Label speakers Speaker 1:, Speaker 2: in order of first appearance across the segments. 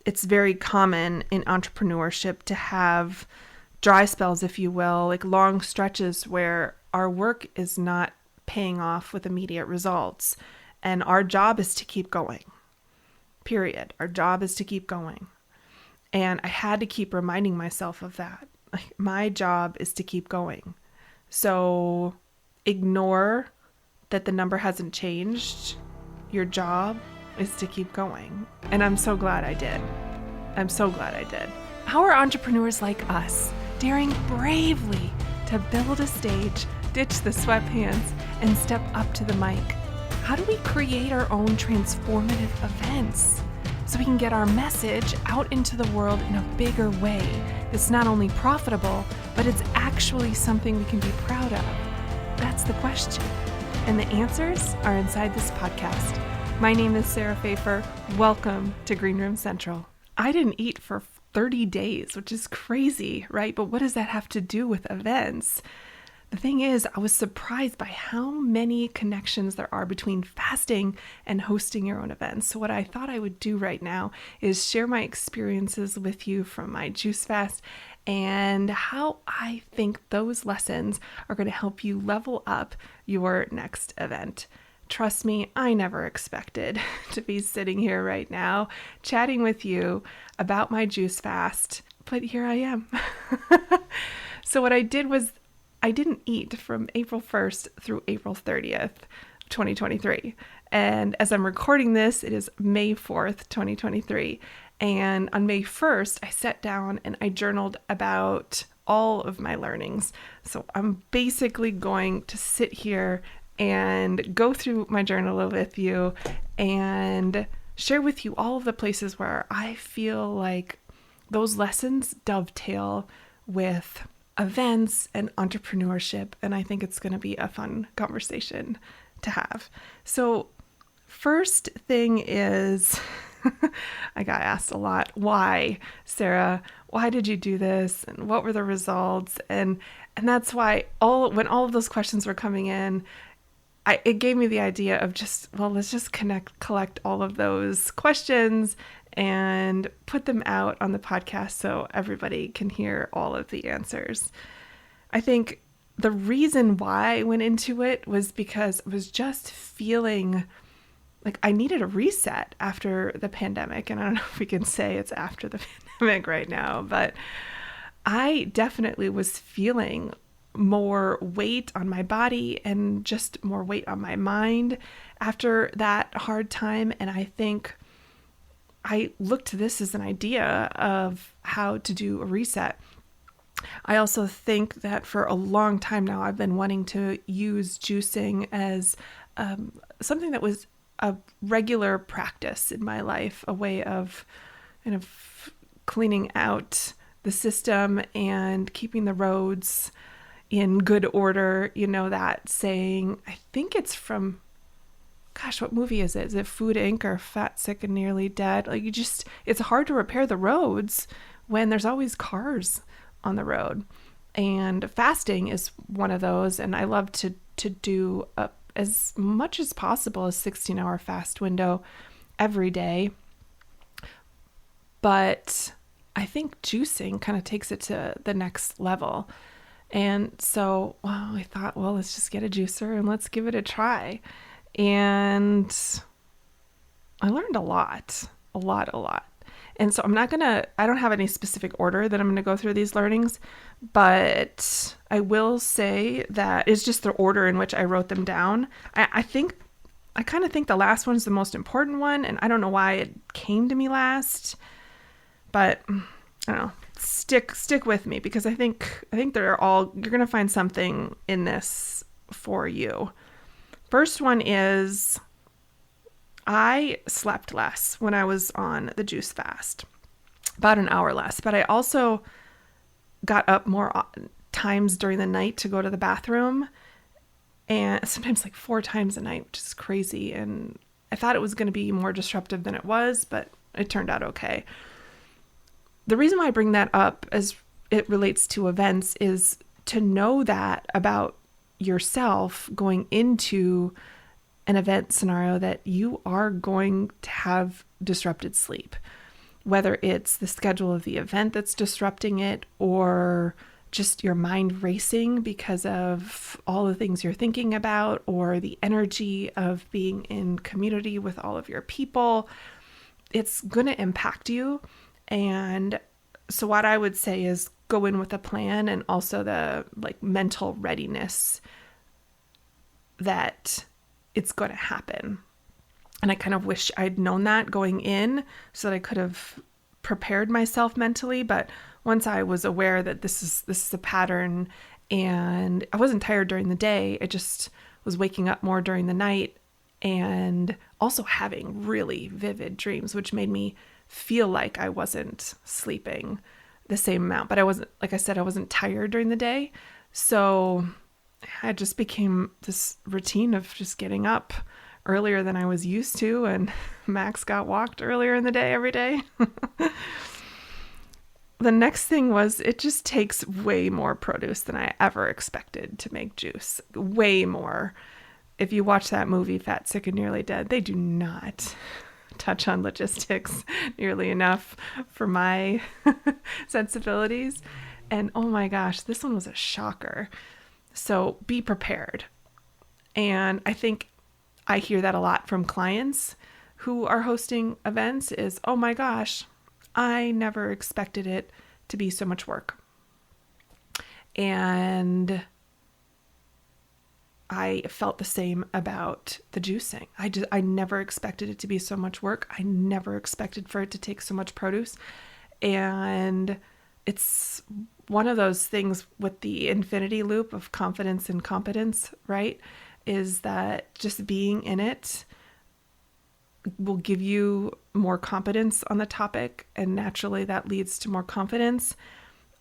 Speaker 1: it's very common in entrepreneurship to have dry spells, if you will, like long stretches where our work is not paying off with immediate results. And our job is to keep going, period. Our job is to keep going. And I had to keep reminding myself of that. Like, my job is to keep going. So ignore that the number hasn't changed. Your job is to keep going. And I'm so glad I did. I'm so glad I did. How are entrepreneurs like us daring bravely to build a stage, ditch the sweatpants, and step up to the mic? How do we create our own transformative events so we can get our message out into the world in a bigger way that's not only profitable, but it's actually something we can be proud of? That's the question. And the answers are inside this podcast. My name is Sarah Pfeiffer. Welcome to Green Room Central. I didn't eat for 30 days, which is crazy, right? But what does that have to do with events? The thing is, I was surprised by how many connections there are between fasting and hosting your own events. So what I thought I would do right now is share my experiences with you from my juice fast and how I think those lessons are going to help you level up your next event. Trust me, I never expected to be sitting here right now chatting with you about my juice fast, but here I am. So what I did was I didn't eat from April 1st through April 30th, 2023. And as I'm recording this, it is May 4th, 2023. And on May 1st, I sat down and I journaled about all of my learnings. So I'm basically going to sit here and go through my journal with you and share with you all of the places where I feel like those lessons dovetail with events and entrepreneurship. And I think it's going to be a fun conversation to have. So first thing is, I got asked a lot, why, Sarah, why did you do this? And what were the results? And that's why when all of those questions were coming in, it gave me the idea of let's just collect all of those questions and put them out on the podcast so everybody can hear all of the answers. I think the reason why I went into it was because I was just feeling like I needed a reset after the pandemic. And I don't know if we can say it's after the pandemic right now, but I definitely was feeling more weight on my body and just more weight on my mind after that hard time. And I think I looked to this as an idea of how to do a reset. I also think that for a long time now, I've been wanting to use juicing as something that was a regular practice in my life, a way of kind of cleaning out the system and keeping the roads in good order. You know that saying, I think it's from, gosh, what movie is it? Is it Food Inc. or Fat, Sick, and Nearly Dead? Like it's hard to repair the roads when there's always cars on the road. And fasting is one of those. And I love to do as much as possible a 16-hour fast window every day. But I think juicing kind of takes it to the next level. And so, I thought, let's just get a juicer and let's give it a try. And I learned a lot. And so I don't have any specific order that I'm going to go through these learnings, but I will say that it's just the order in which I wrote them down. I kind of think the last one's the most important one, and I don't know why it came to me last, but I don't know. Stick with me, because I think you're going to find something in this for you. First one is I slept less when I was on the juice fast, about an hour less, but I also got up more times during the night to go to the bathroom, and sometimes like 4 times a night, which is crazy. And I thought it was going to be more disruptive than it was, but it turned out okay. The reason why I bring that up as it relates to events is to know that about yourself going into an event scenario, that you are going to have disrupted sleep. whether it's the schedule of the event that's disrupting it, or just your mind racing because of all the things you're thinking about, or the energy of being in community with all of your people, it's going to impact you. And so what I would say is go in with a plan, and also the mental readiness that it's going to happen. And I kind of wish I'd known that going in so that I could have prepared myself mentally. But once I was aware that this is a pattern, and I wasn't tired during the day, I just was waking up more during the night, and also having really vivid dreams, which made me feel like I wasn't sleeping the same amount. But I wasn't, like I said, I wasn't tired during the day. So I just became this routine of just getting up earlier than I was used to, and Max got walked earlier in the day every day. The next thing was, it just takes way more produce than I ever expected to make juice. Way more. If you watch that movie, Fat, Sick, and Nearly Dead, they do not touch on logistics nearly enough for my sensibilities. And oh my gosh, this one was a shocker. So be prepared. And I think I hear that a lot from clients who are hosting events is, oh my gosh, I never expected it to be so much work. And I felt the same about the juicing. I never expected it to be so much work. I never expected for it to take so much produce. And it's one of those things with the infinity loop of confidence and competence, right? Is that just being in it will give you more competence on the topic, and naturally that leads to more confidence.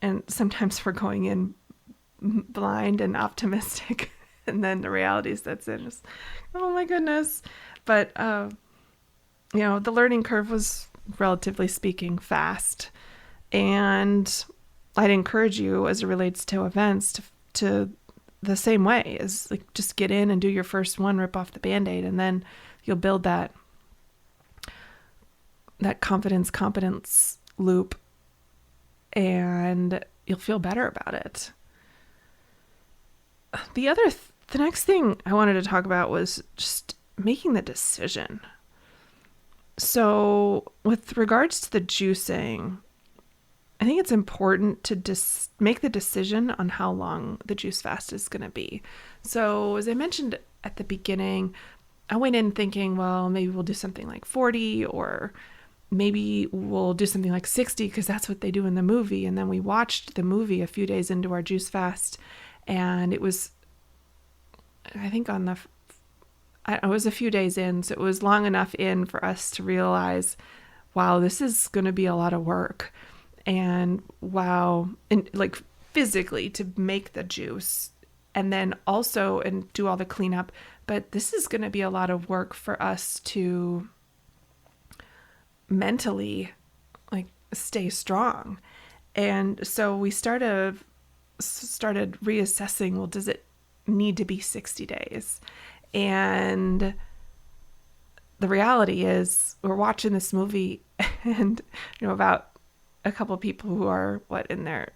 Speaker 1: And sometimes we're going in blind and optimistic, and then the reality sets in, just, oh my goodness. But the learning curve was, relatively speaking, fast. And I'd encourage you, as it relates to events, to the same way, is just get in and do your first one, rip off the Band-Aid, and then you'll build that competence loop, and you'll feel better about it. The next thing I wanted to talk about was just making the decision. So with regards to the juicing, I think it's important to make the decision on how long the juice fast is going to be. So as I mentioned at the beginning, I went in thinking, well, maybe we'll do something like 40, or maybe we'll do something like 60 because that's what they do in the movie. And then we watched the movie a few days into our juice fast, and it was, I think it was a few days in, so it was long enough in for us to realize, wow, this is going to be a lot of work. And wow, and physically to make the juice, and then also and do all the cleanup. But this is going to be a lot of work for us to mentally stay strong. And so we started reassessing, well, does it need to be 60 days? And the reality is, we're watching this movie, and about a couple of people who are in their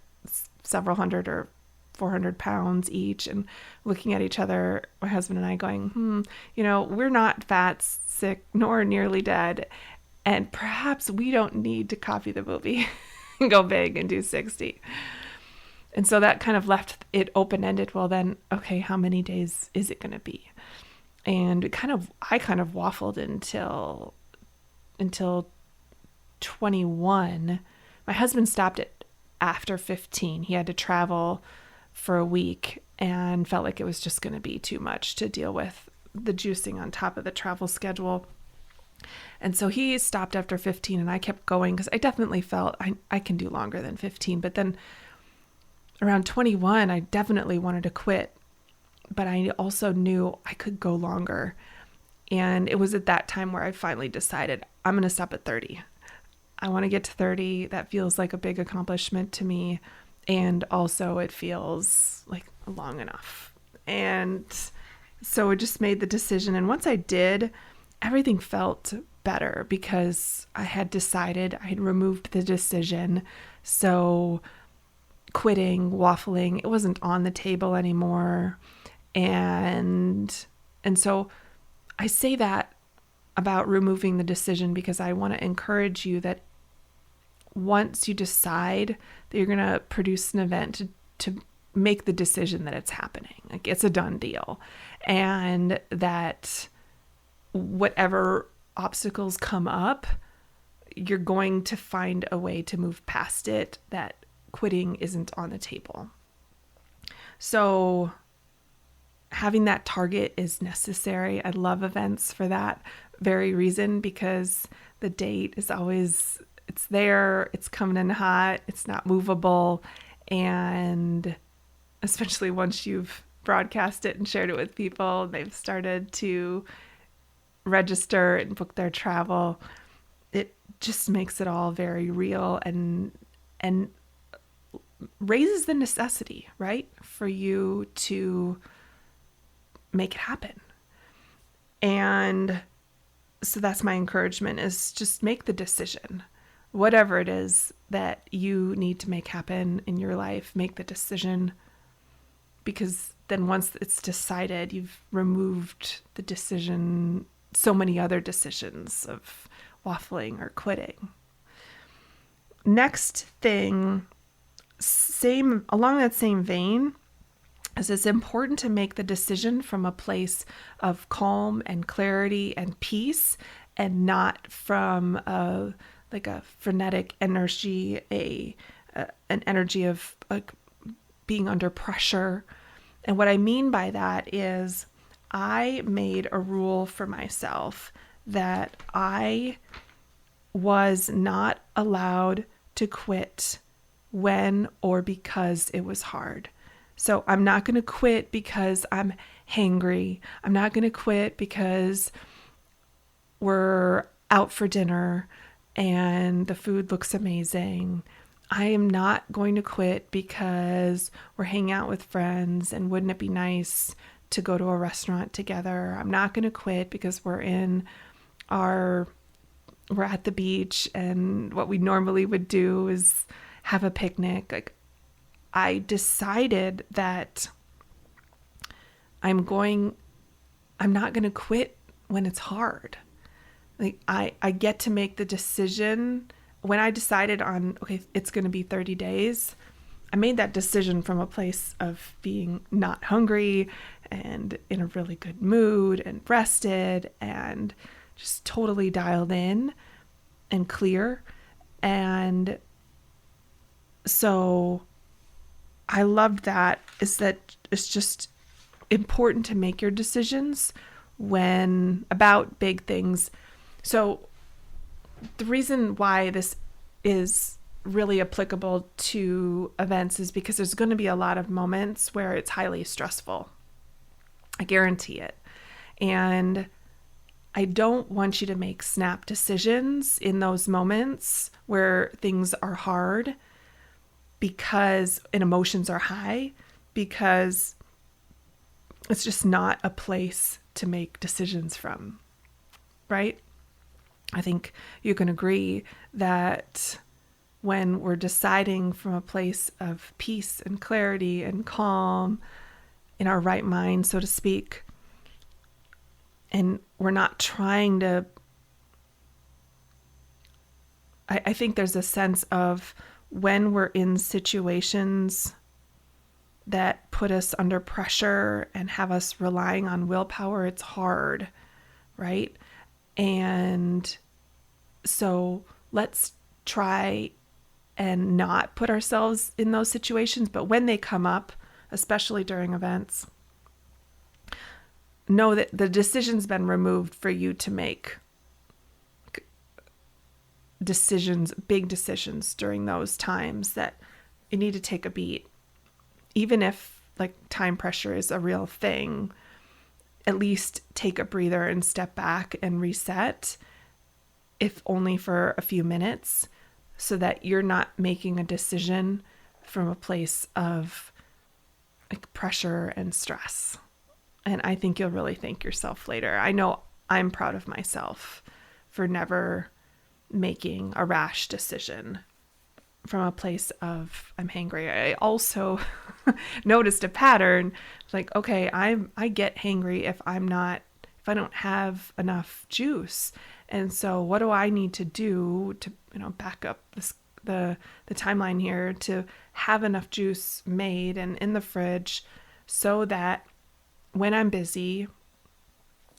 Speaker 1: several hundred or 400 pounds each, and looking at each other, my husband and I, going, we're not fat, sick, nor nearly dead, and perhaps we don't need to copy the movie and go big and do 60. And so that kind of left it open-ended. Well, then, okay, how many days is it going to be? And I kind of waffled until 21. My husband stopped it after 15. He had to travel for a week and felt like it was just going to be too much to deal with the juicing on top of the travel schedule. And so he stopped after 15, and I kept going because I definitely felt I can do longer than 15. But then around 21, I definitely wanted to quit, but I also knew I could go longer. And it was at that time where I finally decided I'm going to stop at 30. I want to get to 30. That feels like a big accomplishment to me. And also it feels like long enough. And so I just made the decision. And once I did, everything felt better because I had decided, I had removed the decision. So quitting, waffling, it wasn't on the table anymore. And so I say that about removing the decision because I want to encourage you that once you decide that you're going to produce an event to make the decision that it's happening, like it's a done deal, and that whatever obstacles come up, you're going to find a way to move past it, that quitting isn't on the table. So having that target is necessary. I love events for that very reason, because the date is always, it's there, it's coming in hot, it's not movable. And especially once you've broadcast it and shared it with people, they've started to register and book their travel, it just makes it all very real and raises the necessity, right, for you to make it happen. And so that's my encouragement, is just make the decision. Whatever it is that you need to make happen in your life, make the decision, because then once it's decided, you've removed the decision, so many other decisions of waffling or quitting. Next thing, along that same vein, is it's important to make the decision from a place of calm and clarity and peace, and not from a frenetic energy, an energy of being under pressure. And what I mean by that is I made a rule for myself that I was not allowed to quit when or because it was hard. So I'm not going to quit because I'm hangry. I'm not going to quit because we're out for dinner and the food looks amazing. I am not going to quit because we're hanging out with friends and wouldn't it be nice to go to a restaurant together. I'm not going to quit because we're at the beach and what we normally would do is have a picnic. Like, I decided that I'm not going to quit when it's hard. Like, I get to make the decision. When I decided on, okay, it's going to be 30 days, I made that decision from a place of being not hungry and in a really good mood and rested and just totally dialed in and clear. And so I loved that, is that it's just important to make your decisions when about big things. So the reason why this is really applicable to events is because there's going to be a lot of moments where it's highly stressful. I guarantee it. And I don't want you to make snap decisions in those moments where things are hard and emotions are high, because it's just not a place to make decisions from, right? I think you can agree that when we're deciding from a place of peace and clarity and calm, in our right mind, so to speak, and we're not trying to, I think there's a sense of when we're in situations that put us under pressure and have us relying on willpower, it's hard, right? And so let's try and not put ourselves in those situations. But when they come up, especially during events, know that the decision's been removed for you to make decisions, big decisions during those times that you need to take a beat. Even if like time pressure is a real thing, at least take a breather and step back and reset, if only for a few minutes, so that you're not making a decision from a place of like pressure and stress. And I think you'll really thank yourself later. I know I'm proud of myself for never making a rash decision from a place of I'm hangry. I also noticed a pattern like, okay, I get hangry if I don't have enough juice. And so what do I need to do to, back up the timeline here to have enough juice made and in the fridge so that when I'm busy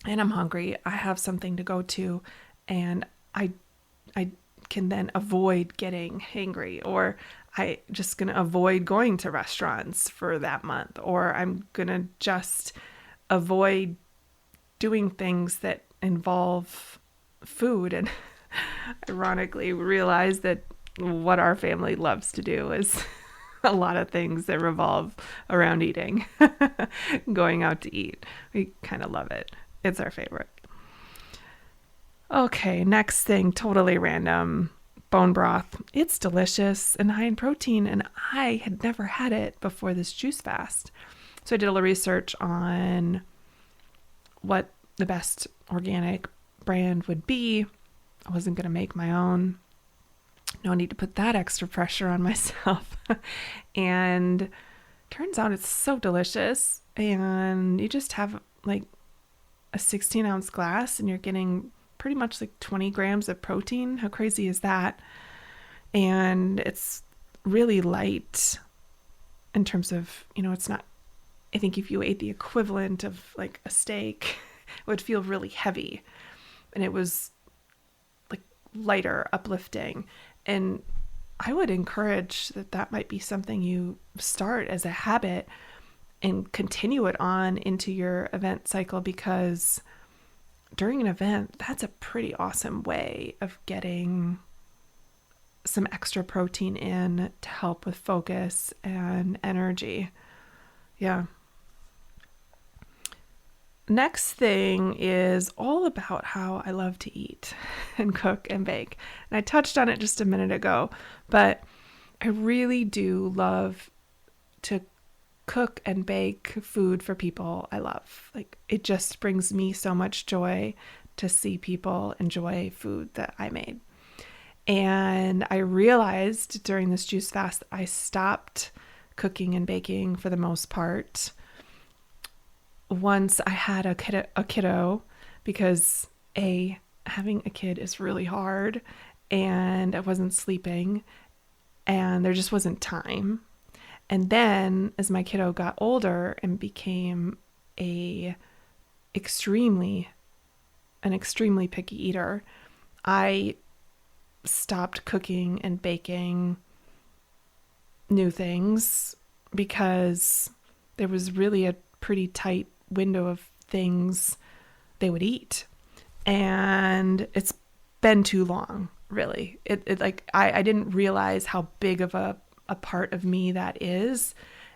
Speaker 1: and I'm hungry, I have something to go to, and I can then avoid getting hangry, or I just going to avoid going to restaurants for that month, or I'm going to just avoid doing things that involve food. And ironically realize that what our family loves to do is a lot of things that revolve around eating, going out to eat. We kind of love it. It's our favorite. Okay, next thing, totally random. Bone broth. It's delicious and high in protein, and I had never had it before this juice fast. So I did a little research on what the best organic brand would be. I wasn't going to make my own. No need to put that extra pressure on myself. And turns out it's so delicious. And you just have like a 16-ounce glass and you're getting pretty much like 20 grams of protein. How crazy is that? And it's really light in terms of, it's not, I think if you ate the equivalent of like a steak, it would feel really heavy. And it was like lighter, uplifting. And I would encourage that might be something you start as a habit and continue it on into your event cycle, because during an event, that's a pretty awesome way of getting some extra protein in to help with focus and energy. Yeah. Next thing is all about how I love to eat and cook and bake. And I touched on it just a minute ago, but I really do love to cook and bake food for people I love. Like, it just brings me so much joy to see people enjoy food that I made. And I realized during this juice fast that I stopped cooking and baking for the most part once I had a kiddo, because having a kid is really hard, and I wasn't sleeping and there just wasn't time. And then as my kiddo got older and became an extremely picky eater, I stopped cooking and baking new things because there was really a pretty tight window of things they would eat. And it's been too long, really. I didn't realize how big of a part of me that is,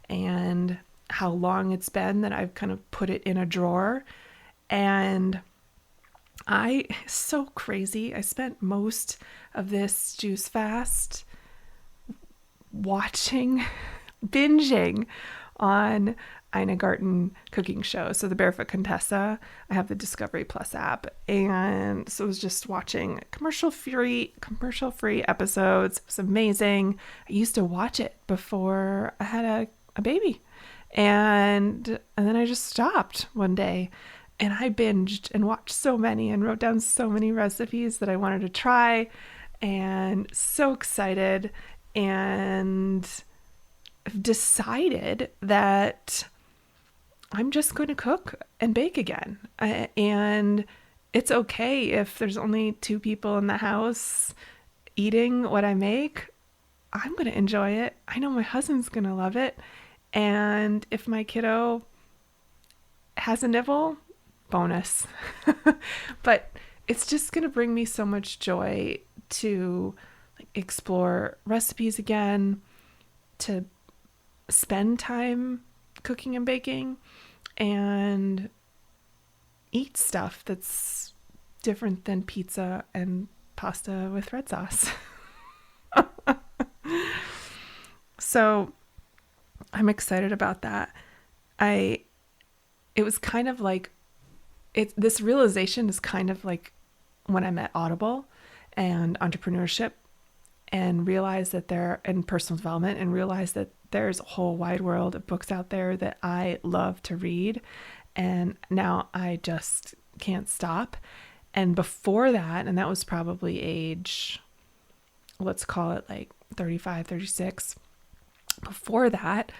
Speaker 1: and how long it's been that I've kind of put it in a drawer. And so crazy. I spent most of this juice fast binging on Ina Garten cooking show. So the Barefoot Contessa, I have the Discovery Plus app. And so I was just watching commercial-free episodes. It was amazing. I used to watch it before I had a baby. And then I just stopped one day. And I binged and watched so many and wrote down so many recipes that I wanted to try. And so excited. And decided that I'm just going to cook and bake again. And it's okay if there's only 2 people in the house eating what I make. I'm going to enjoy it. I know my husband's going to love it. And if my kiddo has a nibble, bonus. But it's just going to bring me so much joy to explore recipes again, to spend time cooking and baking, and eat stuff that's different than pizza and pasta with red sauce. So I'm excited about that. It was kind of like, this realization is kind of like when I met Audible and entrepreneurship, and realized that and personal development, and realized that there's a whole wide world of books out there that I love to read. And now I just can't stop. And before that, and that was probably age, let's call it like 35, 36. Before that,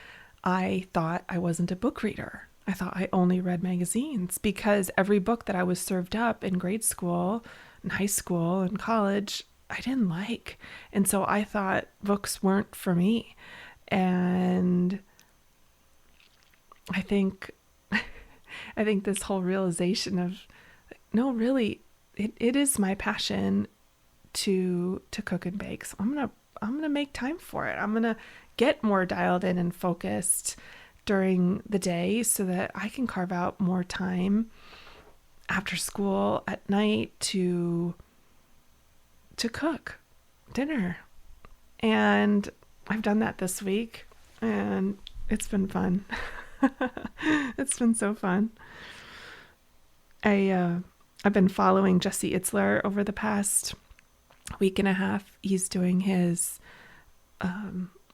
Speaker 1: I thought I wasn't a book reader. I thought I only read magazines because every book that I was served up in grade school, in high school, and college, I didn't like. And so I thought books weren't for me. And I think this whole realization of, no, really, it is my passion to cook and bake. So I'm gonna make time for it. I'm gonna get more dialed in and focused during the day so that I can carve out more time after school at night to cook dinner. And I've done that this week, and it's been fun. It's been so fun. I've been following Jesse Itzler over the past week and a half. He's doing his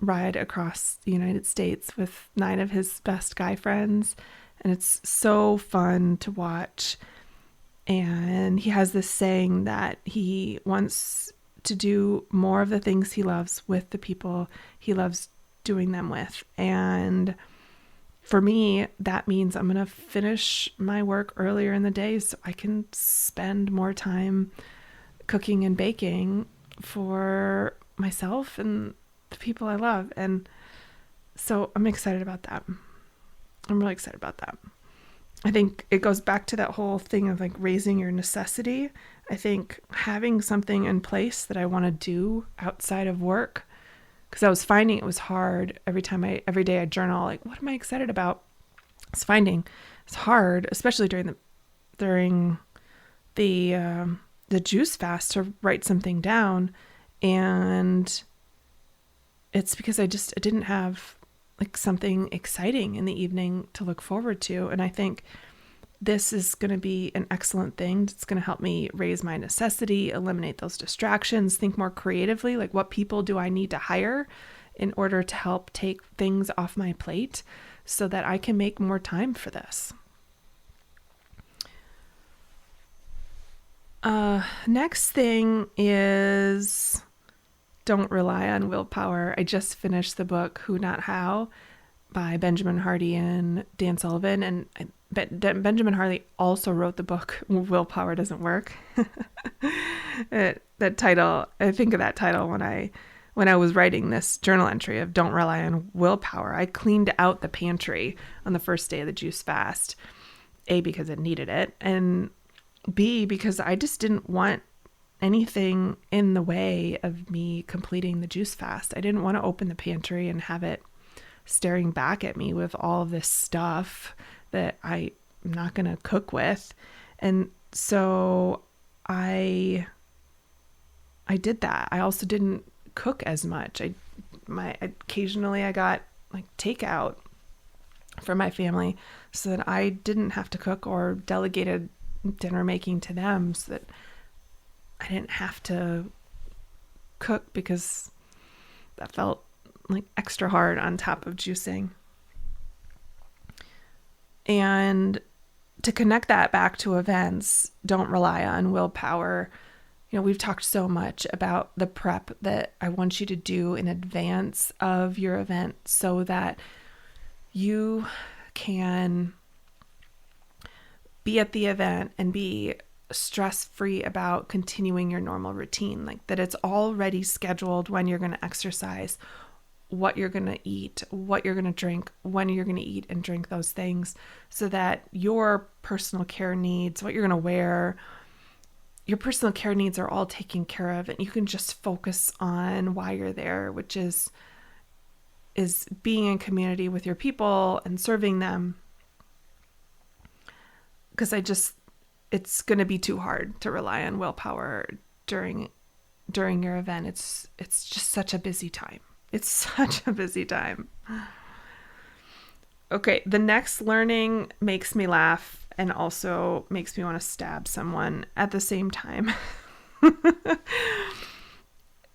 Speaker 1: ride across the United States with 9 of his best guy friends, and it's so fun to watch. And he has this saying that he wants to do more of the things he loves with the people he loves doing them with. And for me, that means I'm going to finish my work earlier in the day so I can spend more time cooking and baking for myself and the people I love. And so I'm excited about that. I'm really excited about that. I think it goes back to that whole thing of like raising your necessity. I think having something in place that I want to do outside of work, because I was finding it was hard every day I journal, like, what am I excited about? I was finding it's hard, especially during the juice fast, to write something down. And it's because I didn't have like something exciting in the evening to look forward to. And I think this is going to be an excellent thing. It's going to help me raise my necessity, eliminate those distractions, think more creatively, like what people do I need to hire in order to help take things off my plate so that I can make more time for this. Next thing is, don't rely on willpower. I just finished the book Who Not How by Benjamin Hardy and Dan Sullivan. And Benjamin Hardy also wrote the book Willpower Doesn't Work. That title, I think of that title when I was writing this journal entry of don't rely on willpower. I cleaned out the pantry on the first day of the juice fast. A, because it needed it, and B, because I just didn't want anything in the way of me completing the juice fast. I didn't want to open the pantry and have it staring back at me with all of this stuff that I'm not going to cook with. And so I did that. I also didn't cook as much. Occasionally I got like takeout for my family so that I didn't have to cook, or delegated dinner making to them so that I didn't have to cook, because that felt like extra hard on top of juicing. And to connect that back to events, don't rely on willpower. You know, we've talked so much about the prep that I want you to do in advance of your event so that you can be at the event and be stress-free about continuing your normal routine, like that it's already scheduled when you're going to exercise, what you're going to eat, what you're going to drink, when you're going to eat and drink those things, so that your personal care needs, what you're going to wear, your personal care needs are all taken care of, and you can just focus on why you're there, which is being in community with your people and serving them. Because it's going to be too hard to rely on willpower during your event. It's just such a busy time. It's such a busy time. Okay, the next learning makes me laugh and also makes me want to stab someone at the same time.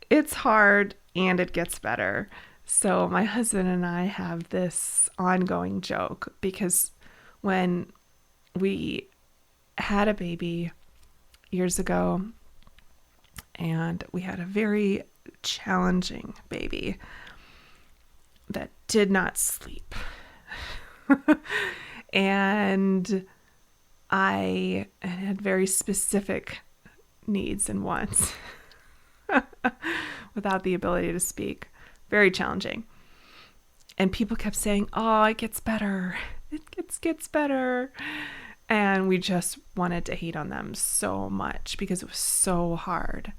Speaker 1: It's hard and it gets better. So my husband and I have this ongoing joke because when we had a baby years ago, and we had a very challenging baby that did not sleep. And I had very specific needs and wants without the ability to speak. Very challenging. And people kept saying, oh, it gets better. It gets better. And we just wanted to hate on them so much because it was so hard.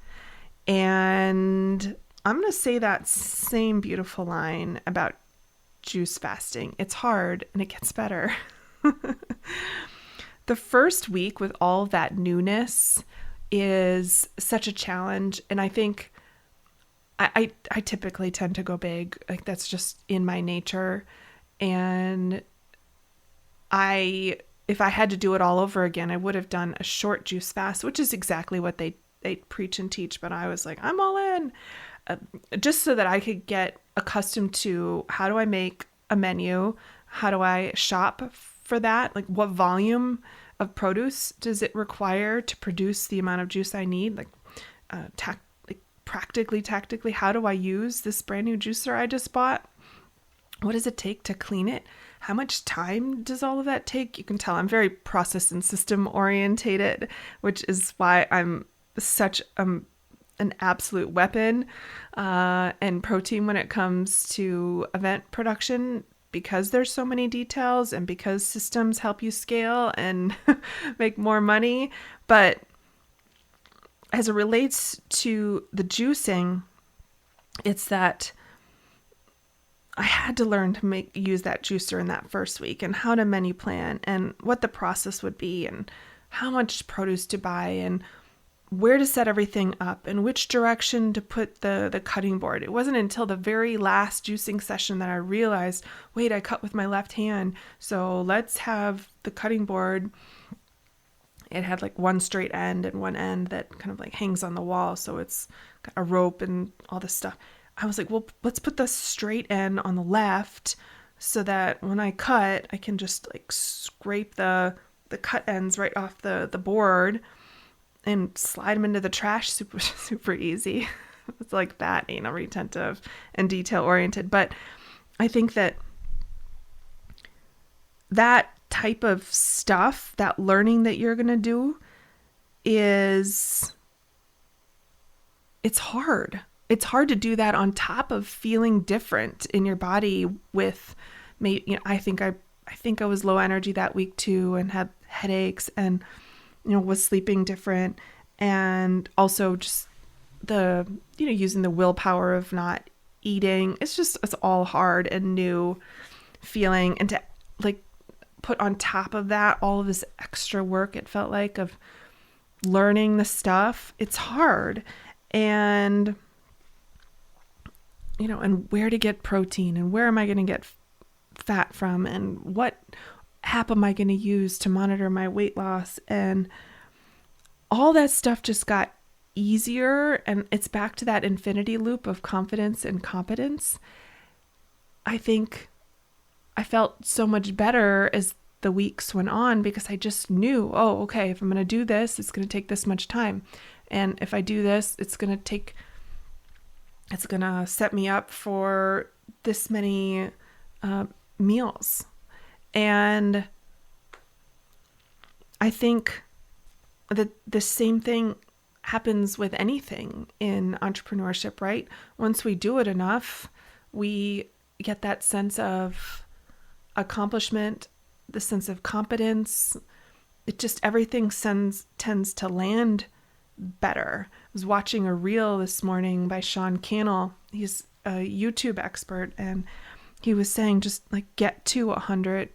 Speaker 1: And I'm going to say that same beautiful line about juice fasting. It's hard and it gets better. The first week with all that newness is such a challenge. And I think I typically tend to go big. Like that's just in my nature. And if I had to do it all over again, I would have done a short juice fast, which is exactly what they preach and teach. But I was like, I'm all in, just so that I could get accustomed to how do I make a menu? How do I shop for that? Like what volume of produce does it require to produce the amount of juice I need? Like, practically, tactically, how do I use this brand new juicer I just bought? What does it take to clean it? How much time does all of that take? You can tell I'm very process and system orientated, which is why I'm such an absolute weapon and protein when it comes to event production, because there's so many details and because systems help you scale and make more money. But as it relates to the juicing, it's that I had to learn to use that juicer in that first week, and how to menu plan and what the process would be and how much produce to buy and where to set everything up and which direction to put the cutting board. It wasn't until the very last juicing session that I realized, wait, I cut with my left hand. So let's have the cutting board. It had like one straight end and one end that kind of like hangs on the wall. So it's got a rope and all this stuff. I was like, well, let's put the straight end on the left so that when I cut, I can just like scrape the cut ends right off the board and slide them into the trash super, super easy. It's like that, anal retentive and detail oriented. But I think that type of stuff, that learning that you're going to do it's hard. It's hard to do that on top of feeling different in your body with I think I was low energy that week too and had headaches and was sleeping different, and also just the using the willpower of not eating. It's all hard and new feeling, and to like put on top of that all of this extra work, it felt like, of learning the stuff. It's hard. And and where to get protein and where am I going to get fat from and what app am I going to use to monitor my weight loss, and all that stuff just got easier. And it's back to that infinity loop of confidence and competence. I think I felt so much better as the weeks went on because I just knew, oh, okay, if I'm going to do this, it's going to take this much time. And if I do this, it's going to set me up for this many meals. And I think that the same thing happens with anything in entrepreneurship, right? Once we do it enough, we get that sense of accomplishment, the sense of competence. It just, everything tends to land better. I was watching a reel this morning by Sean Cannell. He's a YouTube expert, and he was saying just like get to 100,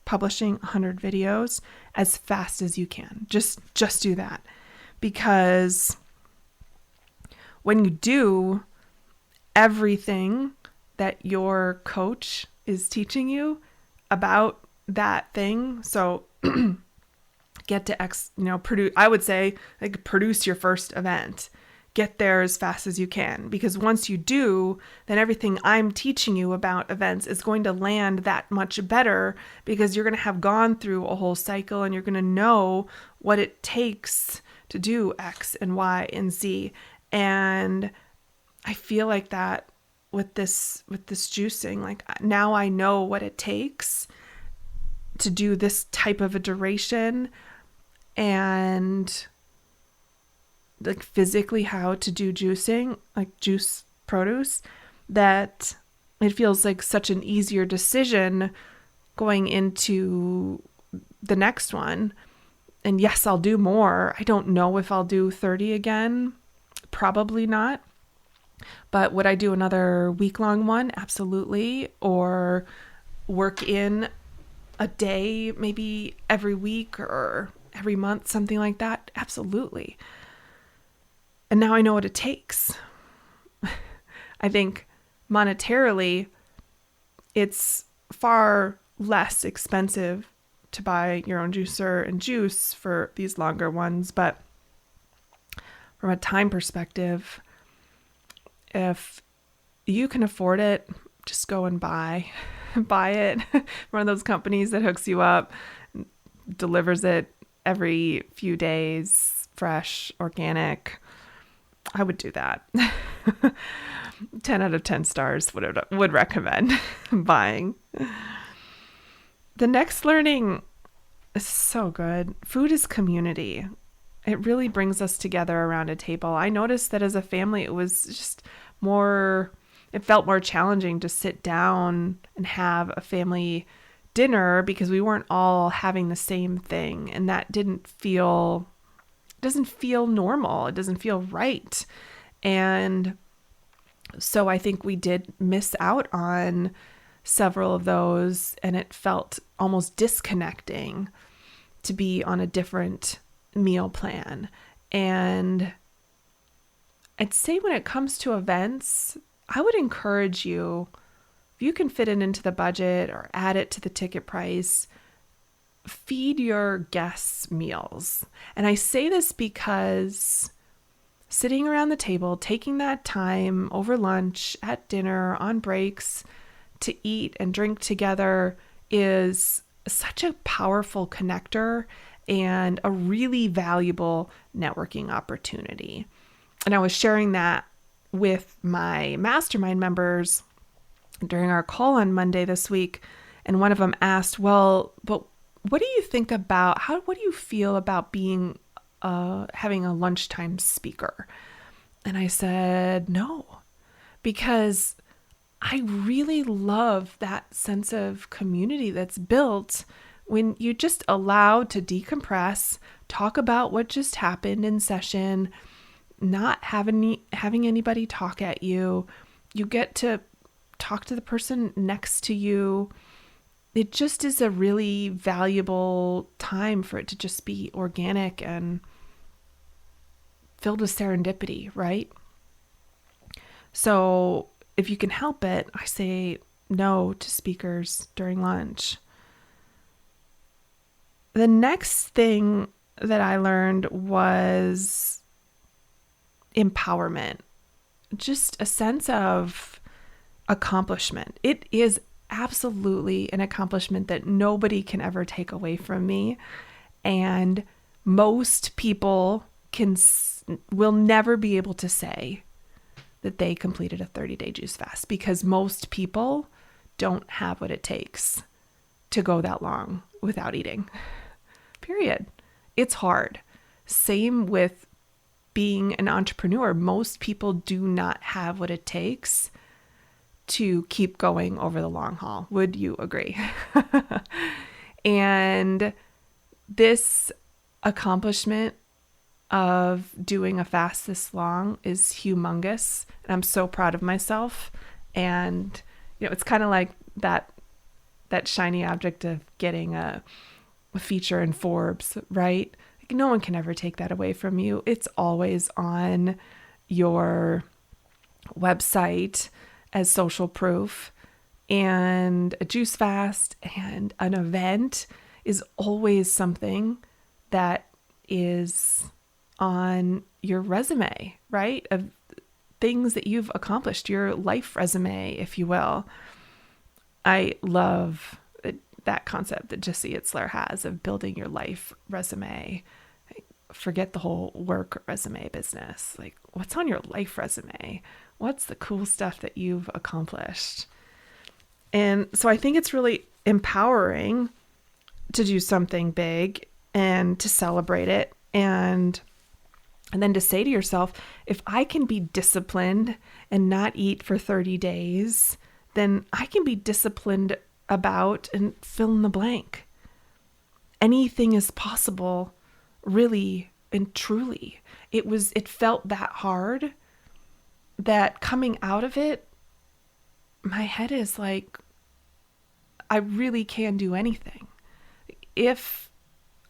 Speaker 1: publishing 100 videos as fast as you can. Just do that, because when you do everything that your coach is teaching you about that thing, so get to produce, I would say, like, produce your first event. Get there as fast as you can, because once you do, then everything I'm teaching you about events is going to land that much better, because you're going to have gone through a whole cycle and you're going to know what it takes to do X and Y and Z. And I feel like that with this juicing, like, now I know what it takes to do this type of a duration, and like physically how to do juicing, like juice produce, that it feels like such an easier decision going into the next one. And yes, I'll do more. I don't know if I'll do 30 again. Probably not. But would I do another week-long one? Absolutely. Or work in a day, maybe every week or every month, something like that? Absolutely. And now I know what it takes. I think monetarily, it's far less expensive to buy your own juicer and juice for these longer ones. But from a time perspective, if you can afford it, just go and buy it. One of those companies that hooks you up, delivers it every few days, fresh, organic. I would do that. 10 out of 10 stars would recommend buying. The next learning is so good. Food is community. It really brings us together around a table. I noticed that as a family, it was just it felt more challenging to sit down and have a family dinner, because we weren't all having the same thing. And that doesn't feel normal. It doesn't feel right. And so I think we did miss out on several of those, and it felt almost disconnecting to be on a different meal plan. And I'd say when it comes to events, I would encourage you, if you can fit it into the budget or add it to the ticket price, feed your guests meals. And I say this because sitting around the table, taking that time over lunch, at dinner, on breaks, to eat and drink together is such a powerful connector and a really valuable networking opportunity. And I was sharing that with my mastermind members during our call on Monday this week. And one of them asked, well, but what do you think about, what do you feel about being, having a lunchtime speaker? And I said, no, because I really love that sense of community that's built when you just allow to decompress, talk about what just happened in session, not having anybody talk at you. You get to talk to the person next to you. It just is a really valuable time for it to just be organic and filled with serendipity, right? So if you can help it, I say no to speakers during lunch. The next thing that I learned was empowerment, just a sense of accomplishment. It is absolutely an accomplishment that nobody can ever take away from me. And most people will never be able to say that they completed a 30-day juice fast, because most people don't have what it takes to go that long without eating. Period. It's hard. Same with being an entrepreneur. Most people do not have what it takes to keep going over the long haul. Would you agree? And this accomplishment of doing a fast this long is humongous. And I'm so proud of myself. And, it's kind of like that shiny object of getting a feature in Forbes, right? Like, no one can ever take that away from you. It's always on your website as social proof. And a juice fast and an event is always something that is on your resume, right? Of things that you've accomplished, your life resume, if you will. I love that concept that Jesse Itzler has of building your life resume. Forget the whole work resume business. Like, what's on your life resume? What's the cool stuff that you've accomplished? And so I think it's really empowering to do something big and to celebrate it, and then to say to yourself, if I can be disciplined and not eat for 30 days, then I can be disciplined about and fill in the blank. Anything is possible, really and truly. It felt that hard that coming out of it, my head is like, I really can do anything. If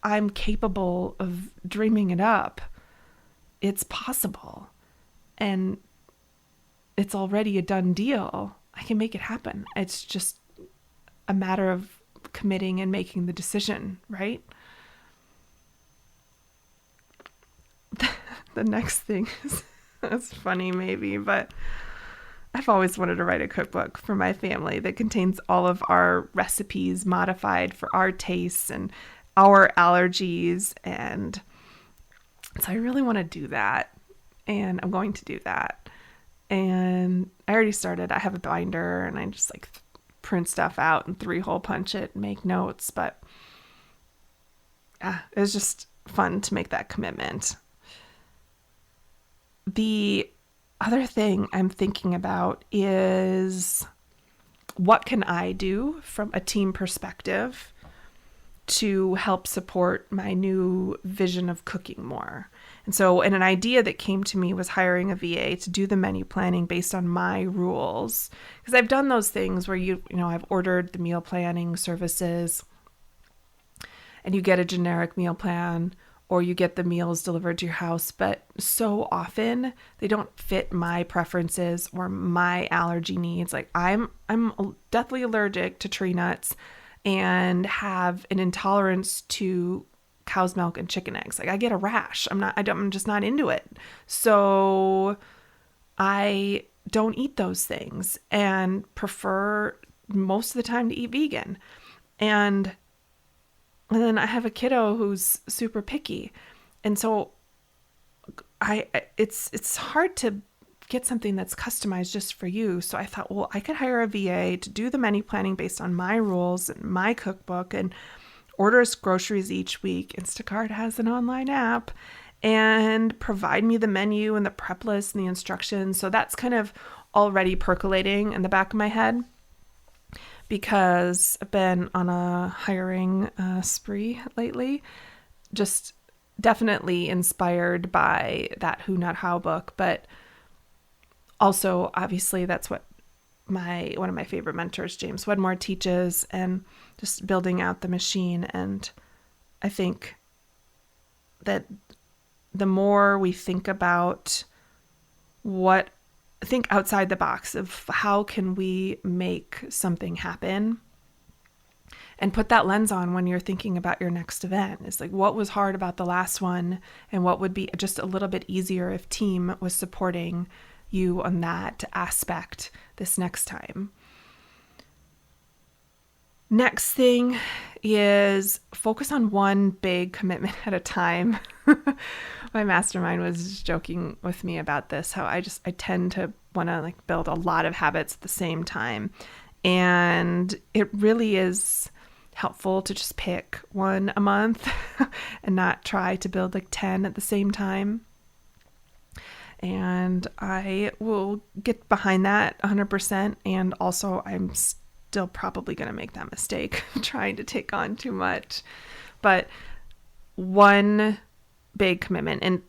Speaker 1: I'm capable of dreaming it up, it's possible. And it's already a done deal. I can make it happen. It's just a matter of committing and making the decision, right? The next thing is, it's funny maybe, but I've always wanted to write a cookbook for my family that contains all of our recipes modified for our tastes and our allergies. And so I really want to do that. And I'm going to do that. And I already started. I have a binder and I just like print stuff out and 3-hole punch it and make notes. But it was just fun to make that commitment. The other thing I'm thinking about is, what can I do from a team perspective to help support my new vision of cooking more? And so, and an idea that came to me was hiring a VA to do the menu planning based on my rules. Because I've done those things where I've ordered the meal planning services and you get a generic meal plan, or you get the meals delivered to your house, but so often they don't fit my preferences or my allergy needs. Like I'm deathly allergic to tree nuts and have an intolerance to cow's milk and chicken eggs. Like I get a rash. I'm just not into it. So I don't eat those things and prefer most of the time to eat vegan. And then I have a kiddo who's super picky. And so it's hard to get something that's customized just for you. So I thought, well, I could hire a VA to do the menu planning based on my rules and my cookbook and order us groceries each week. Instacart has an online app, and provide me the menu and the prep list and the instructions. So that's kind of already percolating in the back of my head, because I've been on a hiring spree lately, just definitely inspired by that Who Not How book, but also obviously that's what one of my favorite mentors, James Wedmore, teaches, and just building out the machine. And I think that the more we think about think outside the box of how can we make something happen, and put that lens on when you're thinking about your next event. It's like, what was hard about the last one and what would be just a little bit easier if team was supporting you on that aspect this next time. Next thing is focus on one big commitment at a time. My mastermind was joking with me about this, how I tend to want to build a lot of habits at the same time. And it really is helpful to just pick one a month and not try to build 10 at the same time. And I will get behind that 100%. And also I'm still probably going to make that mistake trying to take on too much. But one big commitment, and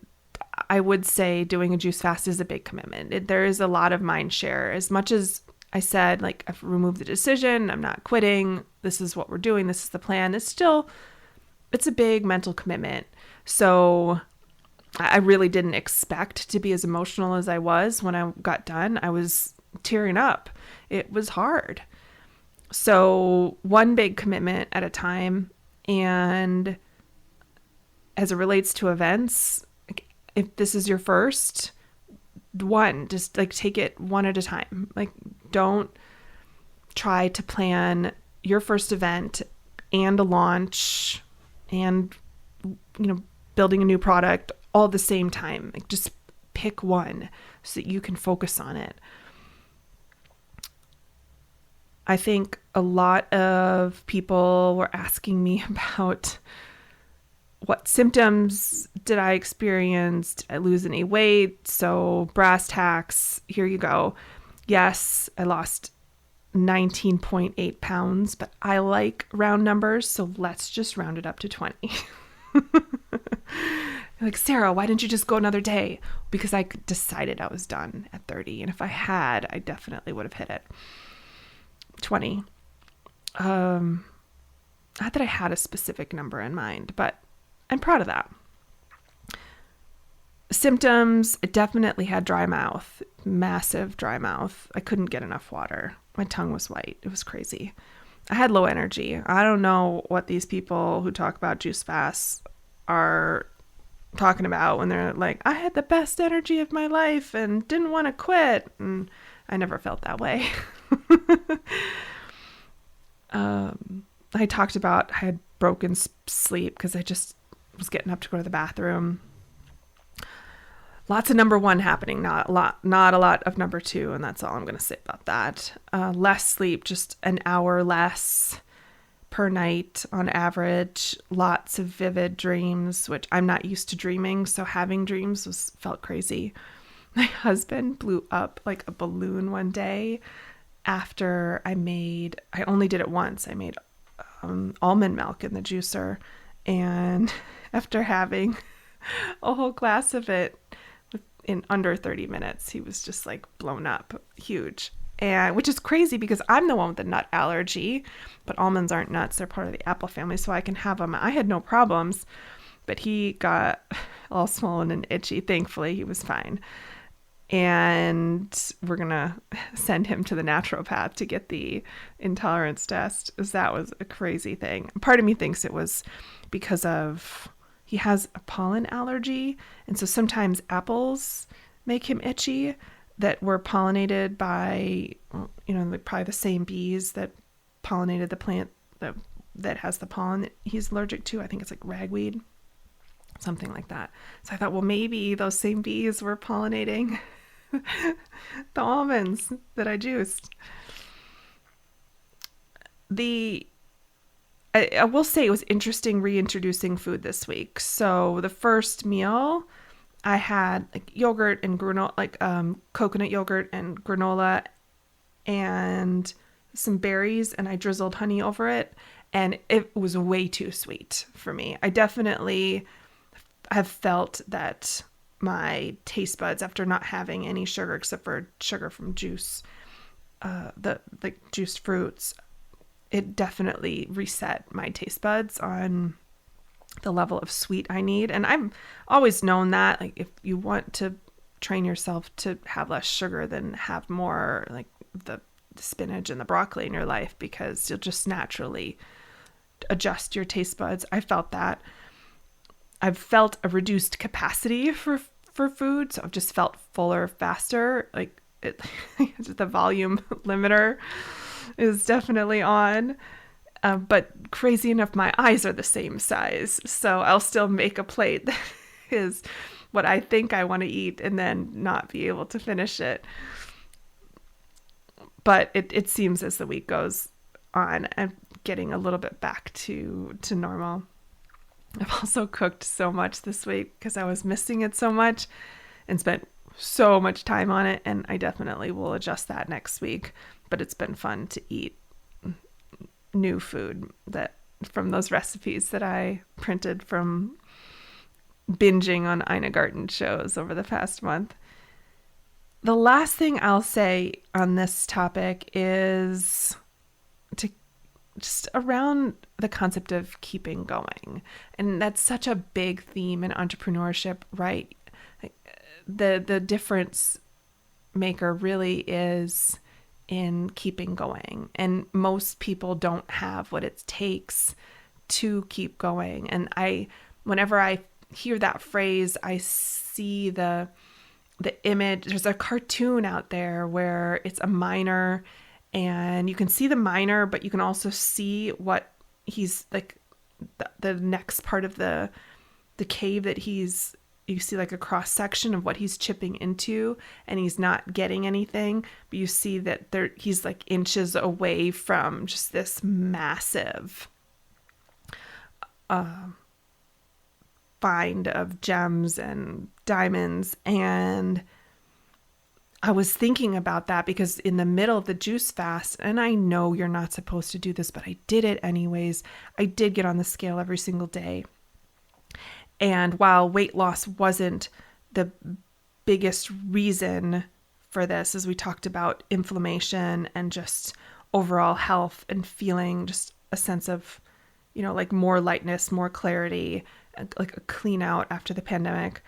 Speaker 1: I would say doing a juice fast is a big commitment. There is a lot of mind share. As much as I said, I've removed the decision, I'm not quitting, this is what we're doing, this is the plan, it's a big mental commitment. So I really didn't expect to be as emotional as I was when I got done. I was tearing up. It was hard. So one big commitment at a time. And as it relates to events, if this is your first one, just like take it one at a time. Like, don't try to plan your first event and a launch and, building a new product all at the same time. Like, just pick one so that you can focus on it. I think a lot of people were asking me about what symptoms did I experience? Did I lose any weight? So brass tacks, here you go. Yes, I lost 19.8 pounds, but I like round numbers, so let's just round it up to 20. Like, Sarah, why didn't you just go another day? Because I decided I was done at 30, and if I had, I definitely would have hit it. 20. Not that I had a specific number in mind, but I'm proud of that. Symptoms, I definitely had dry mouth, massive dry mouth. I couldn't get enough water. My tongue was white. It was crazy. I had low energy. I don't know what these people who talk about juice fasts are talking about when they're like, I had the best energy of my life and didn't want to quit. And I never felt that way. I talked about I had broken sleep because I just was getting up to go to the bathroom. Lots of number one happening, not a lot of number two, and that's all I'm going to say about that. Less sleep, just an hour less per night on average. Lots of vivid dreams, which I'm not used to dreaming, so having dreams felt crazy. My husband blew up like a balloon one day after I only did it once. I made almond milk in the juicer, and after having a whole glass of it in under 30 minutes, he was just like blown up, huge. And which is crazy because I'm the one with the nut allergy, but almonds aren't nuts. They're part of the apple family, so I can have them. I had no problems, but he got all swollen and itchy. Thankfully, he was fine. And we're going to send him to the naturopath to get the intolerance test, because that was a crazy thing. Part of me thinks it was because he has a pollen allergy. And so sometimes apples make him itchy that were pollinated by, probably the same bees that pollinated the plant that has the pollen that he's allergic to. I think it's like ragweed, something like that. So I thought, well, maybe those same bees were pollinating the almonds that I juiced. I will say it was interesting reintroducing food this week. So the first meal I had like yogurt and granola, like coconut yogurt and granola and some berries, and I drizzled honey over it, and it was way too sweet for me. I definitely have felt that my taste buds, after not having any sugar except for sugar from juice, the juiced fruits, it definitely reset my taste buds on the level of sweet I need. And I've always known that, like, if you want to train yourself to have less sugar, then have more like the spinach and the broccoli in your life, because you'll just naturally adjust your taste buds. I felt that. I've felt a reduced capacity for food, so I've just felt fuller faster. Like the volume limiter is definitely on. But crazy enough, my eyes are the same size, so I'll still make a plate that is what I think I want to eat and then not be able to finish it. But it seems as the week goes on, I'm getting a little bit back to normal. I've also cooked so much this week because I was missing it so much and spent so much time on it, and I definitely will adjust that next week. But it's been fun to eat new food that from those recipes that I printed from binging on Ina Garten shows over the past month. The last thing I'll say on this topic is to just around the concept of keeping going. And that's such a big theme in entrepreneurship, right? The difference maker really is in keeping going. And most people don't have what it takes to keep going. And whenever I hear that phrase, I see the image. There's a cartoon out there where it's a miner, and you can see the miner, but you can also see what he's like, the next part of the cave that you see like a cross section of what he's chipping into, and he's not getting anything, but you see that he's like inches away from just this massive find of gems and diamonds. And I was thinking about that because in the middle of the juice fast, and I know you're not supposed to do this, but I did it anyways. I did get on the scale every single day. And while weight loss wasn't the biggest reason for this, as we talked about inflammation and just overall health and feeling just a sense of, like more lightness, more clarity, like a clean out after the pandemic,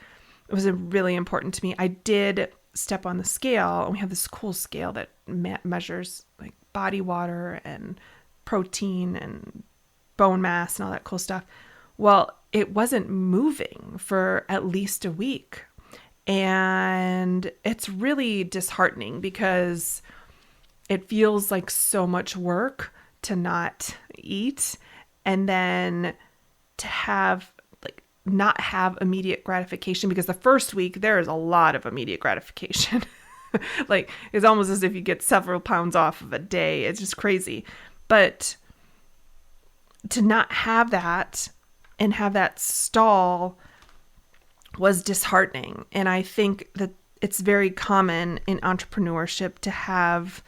Speaker 1: it was really important to me. I did step on the scale, and we have this cool scale that measures like body water and protein and bone mass and all that cool stuff. Well, it wasn't moving for at least a week. And it's really disheartening because it feels like so much work to not eat, and then to not have immediate gratification, because the first week there is a lot of immediate gratification. Like it's almost as if you get several pounds off of a day. It's just crazy. But to not have that and have that stall was disheartening. And I think that it's very common in entrepreneurship to have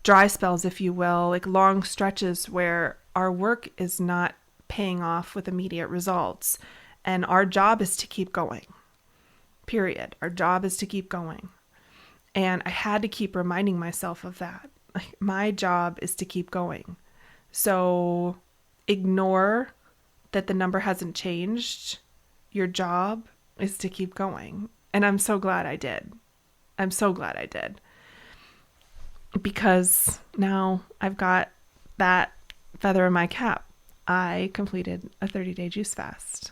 Speaker 1: dry spells, if you will, like long stretches where our work is not paying off with immediate results. And our job is to keep going, period. Our job is to keep going. And I had to keep reminding myself of that. Like, my job is to keep going. So ignore that the number hasn't changed. Your job is to keep going. And I'm so glad I did. I'm so glad I did. Because now I've got that feather in my cap. I completed a 30-day juice fast.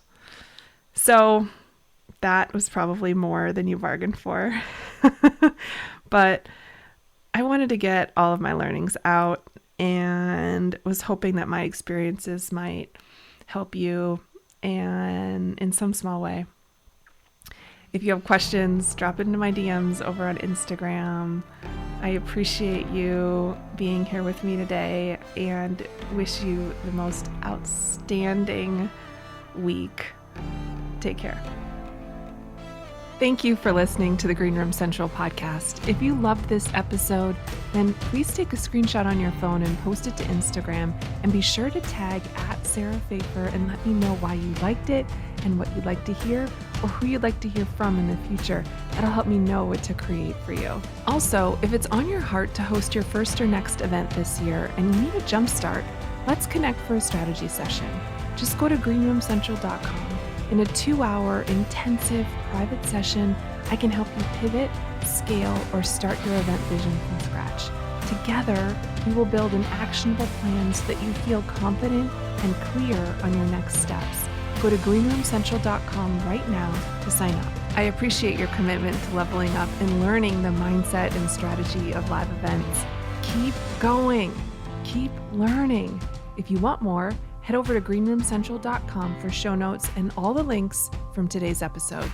Speaker 1: So that was probably more than you bargained for. But I wanted to get all of my learnings out, and was hoping that my experiences might help you and in some small way. If you have questions, drop it into my DMs over on Instagram. I appreciate you being here with me today and wish you the most outstanding week. Take care. Thank you for listening to the Green Room Central podcast. If you loved this episode, then please take a screenshot on your phone and post it to Instagram, and be sure to tag @SarahPfeiffer and let me know why you liked it and what you'd like to hear, or who you'd like to hear from in the future. That'll help me know what to create for you. Also, if it's on your heart to host your first or next event this year and you need a jumpstart, let's connect for a strategy session. Just go to greenroomcentral.com. In a 2-hour intensive private session, I can help you pivot, scale, or start your event vision from scratch. Together, we will build an actionable plan so that you feel confident and clear on your next steps. Go to greenroomcentral.com right now to sign up. I appreciate your commitment to leveling up and learning the mindset and strategy of live events. Keep going. Keep learning. If you want more, head over to greenroomcentral.com for show notes and all the links from today's episode.